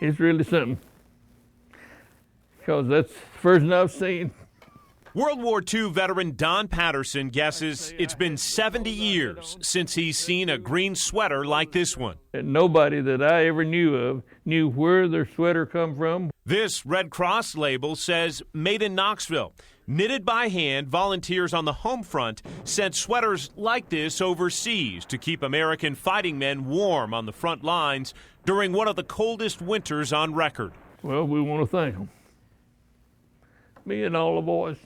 It's really something, because that's the first I've seen. World War II veteran Don Patterson guesses it's been 70 years since he's seen a green sweater like this one. And nobody that I ever knew of knew where their sweater come from. This Red Cross label says made in Knoxville. Knitted by hand, volunteers on the home front sent sweaters like this overseas to keep American fighting men warm on the front lines during one of the coldest winters on record. Well, we want to thank them. Me and all the boys.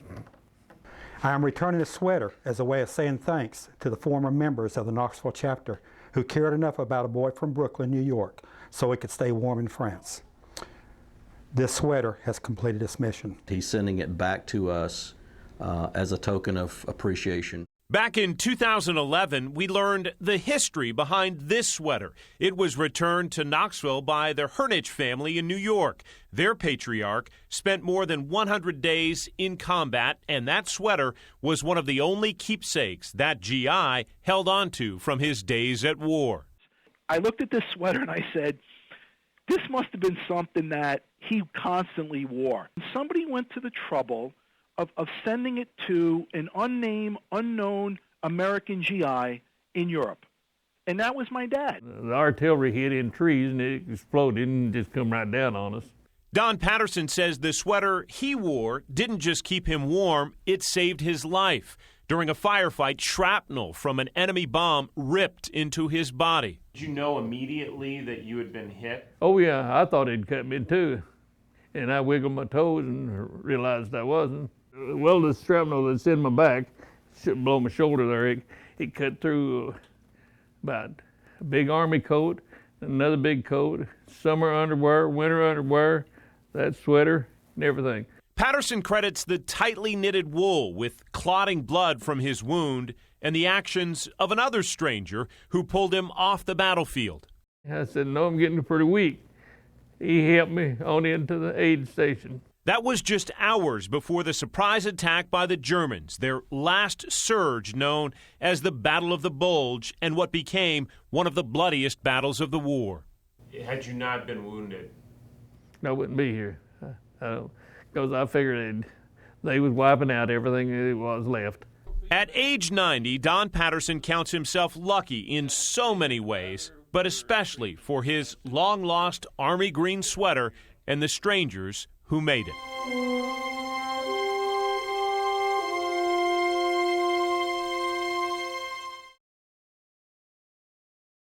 I am returning this sweater as a way of saying thanks to the former members of the Knoxville chapter who cared enough about a boy from Brooklyn, New York, so he could stay warm in France. This sweater has completed its mission. He's sending it back to us as a token of appreciation. Back in 2011, we learned the history behind this sweater. It was returned to Knoxville by the Hernich family in New York. Their patriarch spent more than 100 days in combat, and that sweater was one of the only keepsakes that GI held on to from his days at war. I looked at this sweater and I said, this must have been something that he constantly wore. Somebody went to the trouble of sending it to an unnamed, unknown American GI in Europe. And that was my dad. The artillery hit in trees and it exploded and just come right down on us. Don Patterson says the sweater he wore didn't just keep him warm, it saved his life. During a firefight, shrapnel from an enemy bomb ripped into his body. Did you know immediately that you had been hit? Oh yeah, I thought it'd cut me too. And I wiggled my toes and realized I wasn't. Well, the shrapnel that's in my back, below my shoulder there, it cut through about a big army coat, another big coat, summer underwear, winter underwear, that sweater, and everything. Patterson credits the tightly knitted wool with clotting blood from his wound and the actions of another stranger who pulled him off the battlefield. I said, no, I'm getting pretty weak. He helped me on into the aid station. That was just hours before the surprise attack by the Germans, their last surge known as the Battle of the Bulge, and what became one of the bloodiest battles of the war. Had you not been wounded, I wouldn't be here. Because I figured they was wiping out everything that was left. At age 90, Don Patterson counts himself lucky in so many ways, but especially for his long-lost Army green sweater and the strangers who made it.